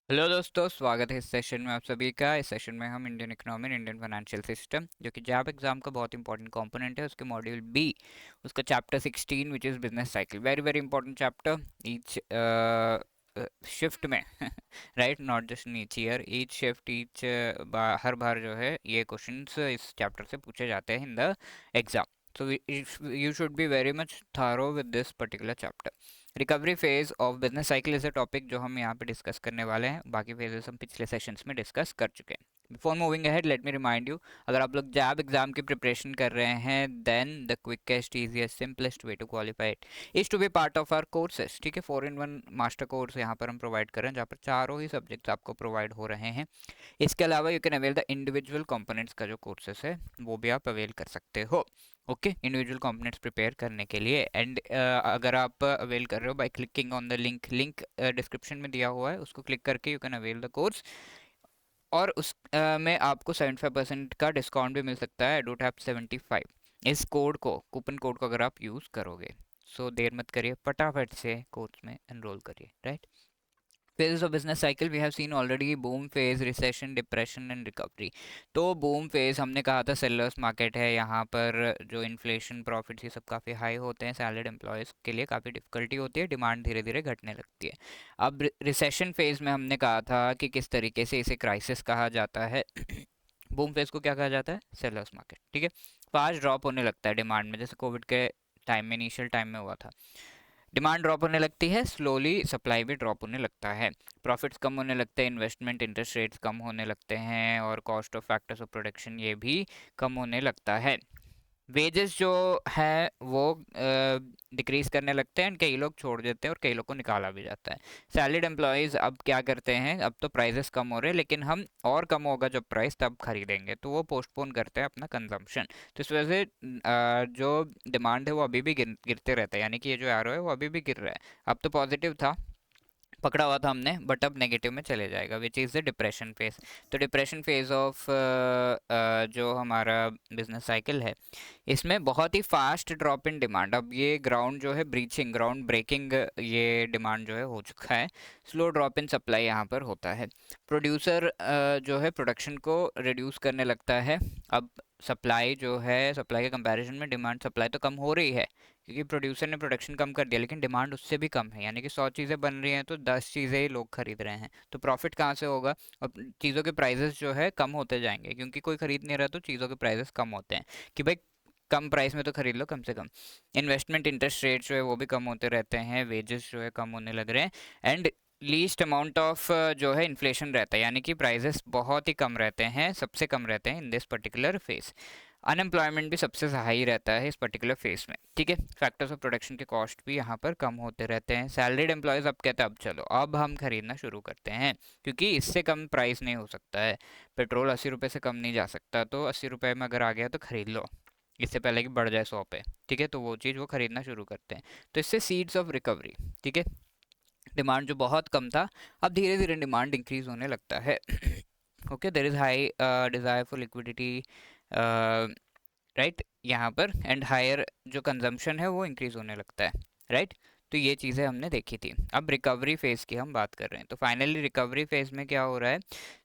Hello दोस्तों, स्वागत है इस सेशन में आप सभी का। इस सेशन में हम Indian economy Indian financial system, जो कि जैब एग्जाम का बहुत इंपॉर्टेंट कंपोनेंट है, उसके मॉड्यूल बी, उसका chapter 16 which is business cycle. Very very important chapter each shift में right, not just in each year, each shift each हर बार जो है ये क्वेश्चंस इस चैप्टर से पूछे जाते हैं in the exam. So you should be very much thorough with this particular chapter. Recovery phase of business cycle is a topic जो हम यहाँ पे डिस्कस करने वाले हैं। बाकी फेजेस हम पिछले सेशंस में डिस्कस कर चुके हैं। Before moving ahead, let me remind you, अगर आप लोग जैब एग्जाम की प्रिपरेशन कर रहे हैं, then the quickest easiest simplest way to qualify it is to be part of our courses. ठीक है, 4-in-1 मास्टर कोर्स यहाँ पर हम प्रोवाइड कर रहे हैं, जहाँ पर चारों ही सब्जेक्ट्स आपको प्रोवाइड हो रहे हैं। इसके अलावा you can avail the individual components का जो कोर्सेस है वो भी आप अवेल कर सकते हो। ओके, इंडिविजुअल कंपोनेंट्स प्रिपेयर करने के लिए। एंड अगर आप अवेल कर रहे हो bye clicking on the link description में दिया हुआ है, उसको क्लिक करके you can avail the course. और उस में आपको 75% का डिस्काउंट भी मिल सकता है। आई डोंट हैव 75 इस कोड को, कूपन कोड को अगर आप यूज़ करोगे। सो देर मत करिए, फटाफट से कोर्स में एनरोल करिए। Right, phases of business cycle we have seen already: boom phase, recession, depression and recovery। तो boom phase हमने कहा था सेलर्स मार्केट है, यहाँ पर जो इन्फ्लेशन, प्रॉफिट्स, ये सब काफ़ी हाई होते हैं, सैलरीड एम्प्लॉयज़ के लिए काफ़ी डिफिकल्टी होती है, डिमांड धीरे धीरे घटने लगती है। अब रिसेशन फेज में हमने कहा था कि किस तरीके से इसे क्राइसिस कहा जाता है। बूम फेज को क्या कहा जाता है? Sellers market. ठीक है, फास्ट ड्रॉप होने लगता है डिमांड में, जैसे कोविड के टाइम में, इनिशियल टाइम में हुआ था। डिमांड ड्रॉप होने लगती है, स्लोली सप्लाई भी ड्रॉप होने लगता है, प्रॉफिट्स कम होने लगते हैं, इन्वेस्टमेंट इंटरेस्ट रेट्स कम होने लगते हैं, और cost of factors of production ये भी कम होने लगता है। वेजेस जो है वो डिक्रीज करने लगते हैं, कई लोग छोड़ देते हैं और कई लोग को निकाला भी जाता है। सैलरीड एम्प्लॉयज़ अब क्या करते हैं, अब तो प्राइसेस कम हो रहे हैं, लेकिन हम और कम होगा जब प्राइस तब खरीदेंगे, तो वो पोस्टपोन करते हैं अपना कंजम्पशन। तो इस वजह से जो डिमांड है वो अभी भी गिरते रहता है, यानी कि ये जो एरो है वो अभी भी गिर रहा है। अब तो पॉजिटिव था, पकड़ा हुआ था हमने, बट अब नेगेटिव में चले जाएगा, which is the depression phase. तो डिप्रेशन फेज ऑफ जो हमारा बिजनेस साइकिल है, इसमें बहुत ही फास्ट ड्रॉप इन डिमांड। अब ये ग्राउंड जो है ब्रीचिंग, ग्राउंड ब्रेकिंग, ये डिमांड जो है हो चुका है। स्लो ड्रॉप इन सप्लाई यहाँ पर होता है। प्रोड्यूसर जो है प्रोडक्शन को रिड्यूस करने लगता है। अब सप्लाई जो है, सप्लाई के कंपैरिजन में डिमांड, सप्लाई तो कम हो रही है क्योंकि प्रोड्यूसर ने प्रोडक्शन कम कर दिया, लेकिन डिमांड उससे भी कम है, यानी कि 100 चीज़ें बन रही हैं तो 10 चीज़ें ही लोग खरीद रहे हैं, तो प्रॉफिट कहाँ से होगा? और चीज़ों के प्राइसेस जो है कम होते जाएंगे, क्योंकि कोई खरीद नहीं रहा तो चीज़ों के प्राइसेस कम होते हैं कि भाई कम प्राइस में तो खरीद लो कम से कम। इन्वेस्टमेंट इंटरेस्ट रेट जो है वो भी कम होते रहते हैं, वेजेस जो है कम होने लग रहे हैं, एंड लीस्ट अमाउंट ऑफ जो है इन्फ्लेशन रहता है, यानी कि प्राइसेस बहुत ही कम रहते हैं, सबसे कम रहते हैं in this particular phase. Unemployment भी सबसे हाई रहता है इस पर्टिकुलर फेस में। ठीक है, फैक्टर्स ऑफ प्रोडक्शन के कॉस्ट भी यहाँ पर कम होते रहते हैं। सैलरीड एम्प्लॉयज़ अब कहते हैं अब चलो अब हम खरीदना शुरू करते हैं, क्योंकि इससे कम प्राइस नहीं हो सकता है। पेट्रोल 80 रुपये से कम नहीं जा सकता, तो 80 रुपये में अगर आ गया तो खरीद लो, इससे पहले कि बढ़ जाए 100 पे। ठीक है, तो वो चीज़ वो खरीदना शुरू करते हैं। तो इससे सीड्स ऑफ रिकवरी। ठीक है, डिमांड जो बहुत कम था, अब धीरे धीरे डिमांड इंक्रीज होने लगता है। Okay, there is high desire for liquidity, right, यहाँ पर, एंड हायर जो कंजम्पशन है वो इंक्रीज होने लगता है। राइट, तो ये चीज़ें हमने देखी थी। अब रिकवरी फेज़ की हम बात कर रहे हैं, तो फाइनली रिकवरी फेज़ में क्या हो रहा है?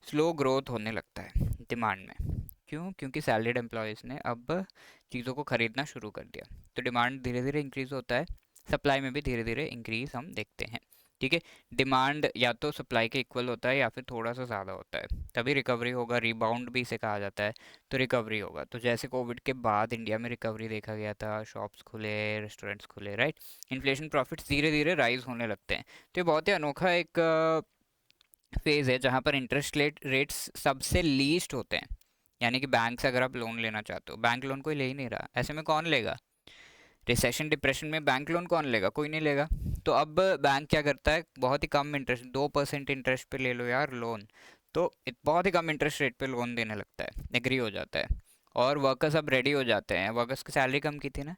स्लो ग्रोथ होने लगता है डिमांड में। क्यों? क्योंकि सैलरीड एम्प्लॉयज़ ने अब चीज़ों को खरीदना शुरू कर दिया, तो डिमांड धीरे धीरे इंक्रीज होता है, सप्लाई में भी धीरे धीरे इंक्रीज हम देखते हैं। ठीक है, डिमांड या तो सप्लाई के इक्वल होता है या फिर थोड़ा सा ज़्यादा होता है, तभी रिकवरी होगा। रिबाउंड भी इसे कहा जाता है, तो रिकवरी होगा। तो जैसे कोविड के बाद इंडिया में रिकवरी देखा गया था, शॉप्स खुले, रेस्टोरेंट्स खुले, राइट, इन्फ्लेशन प्रॉफिट्स धीरे धीरे राइज होने लगते हैं। तो ये बहुत ही अनोखा एक फेज है जहाँ पर इंटरेस्ट रेट्स सबसे लीस्ट होते हैं, यानी कि बैंक से अगर आप लोन लेना चाहते हो, बैंक लोन कोई ले ही नहीं रहा, ऐसे में कौन लेगा? रिसेशन डिप्रेशन में बैंक लोन कौन लेगा? कोई नहीं लेगा। तो अब बैंक क्या करता है, बहुत ही कम इंटरेस्ट, 2% इंटरेस्ट पे ले लो यार लोन, तो बहुत ही कम इंटरेस्ट रेट पे लोन देने लगता है, एग्री हो जाता है। और वर्कर्स अब रेडी हो जाते हैं, वर्कर्स की सैलरी कम की थी ना,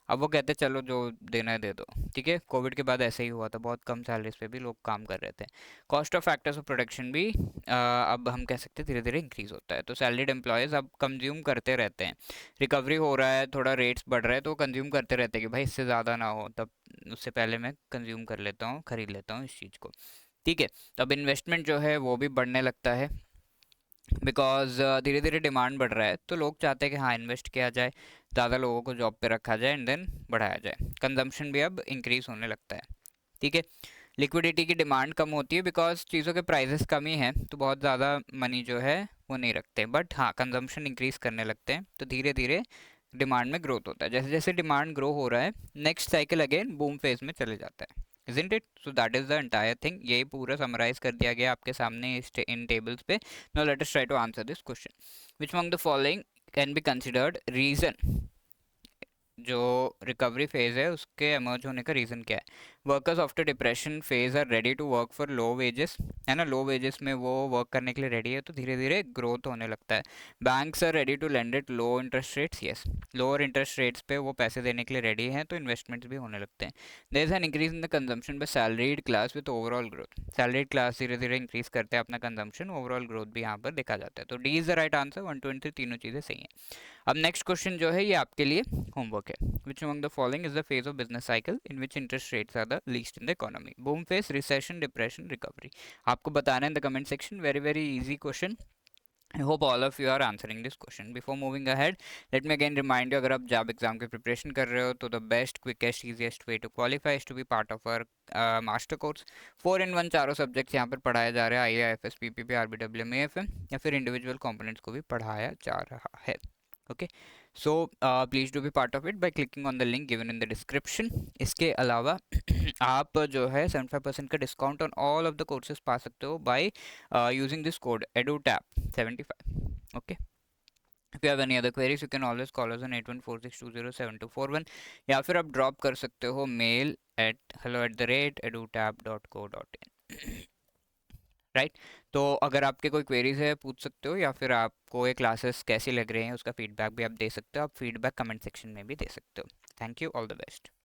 अब वो कहते हैं चलो जो देना है दे दो। ठीक है, कोविड के बाद ऐसे ही हुआ था, बहुत कम सैलरीज पे भी लोग काम कर रहे थे। Cost of factors of production भी अब हम कह सकते हैं धीरे धीरे इंक्रीज होता है, तो सैलरीड एम्प्लॉयज़ अब कंज्यूम करते रहते हैं। रिकवरी हो रहा है, थोड़ा रेट्स बढ़ रहे हैं, तो कंज्यूम करते रहते हैं कि भाई इससे ज़्यादा ना हो, तब उससे पहले मैं कंज्यूम कर लेता हूँ, खरीद लेता हूँ इस चीज़ को। ठीक है। तो अब इन्वेस्टमेंट जो है वो भी बढ़ने लगता है, बिकॉज धीरे धीरे डिमांड बढ़ रहा है, तो लोग चाहते हैं कि हाँ इन्वेस्ट किया जाए, ज़्यादा लोगों को जॉब पे रखा जाए एंड देन बढ़ाया जाए। कंजम्पशन भी अब इंक्रीज होने लगता है। ठीक है। लिक्विडिटी की डिमांड कम होती है बिकॉज चीज़ों के प्राइसेस कम ही हैं, तो बहुत ज़्यादा मनी जो है वो नहीं रखते, बट हाँ कंजम्पशन इंक्रीज करने लगते हैं, तो धीरे धीरे डिमांड में ग्रोथ होता है। जैसे जैसे डिमांड ग्रो हो रहा है, next cycle again boom phase में चले जाता है। isn't it? So that is the entire thing. यही पूरा समराइज कर दिया गया आपके सामने इन टेबल्स पे. Now let us try to answer this question. Which among the following can be considered reason? जो रिकवरी फेज है उसके एमर्ज होने का रीज़न क्या है? Workers after depression phase are ready to work for low wages, है ना, low wages में वो वर्क करने के लिए रेडी है, तो धीरे धीरे ग्रोथ होने लगता है। Banks are ready to lend it low interest rates, yes, lower interest rates पे वो पैसे देने के लिए रेडी हैं, तो इन्वेस्टमेंट्स भी होने लगते हैं। There is an increase in the consumption by salaried class with overall growth, salaried class धीरे धीरे इंक्रीज करते हैं अपना कंजम्पशन, ओवरऑल ग्रोथ भी यहाँ पर देखा जाता है। तो D is the right answer, 1 2 3 तीनों चीज़ें सही हैं। अब नेक्स्ट क्वेश्चन जो है ये आपके लिए होमवर्क है। Which among the following is the phase of business cycle in which interest rates are the least in the economy? Boom phase, recession, depression, recovery. आपको बताना है in the comment section. Very very easy question. I hope all of you are answering this question. Before moving ahead, let me again remind you, अगर आप job exam की preparation कर रहे हो तो the best, quickest, easiest way to qualify is to be part of our master course. 4 in 1 चारों subjects यहाँ पर पढ़ाया जा रहा है, IAFS, PPP, RBWM, AFM, या फिर इंडिविजुअल कंपोनेंट्स को भी पढ़ाया जा रहा है। Okay, so please do be part of it by clicking on the link given in the description. इसके अलावा आप जो है 75% का discount on all of the courses पा सकते हो by using this code edutap75. Okay, if you have any other queries you can always call us on 8146207241, या फिर आप ड्रॉप कर सकते हो मेल at hello@edutap.co.in। राइट, तो अगर आपके कोई क्वेरीज है पूछ सकते हो, या फिर आपको ये क्लासेस कैसी लग रही हैं उसका फीडबैक भी आप दे सकते हो। आप फीडबैक कमेंट सेक्शन में भी दे सकते हो। Thank you, all the best.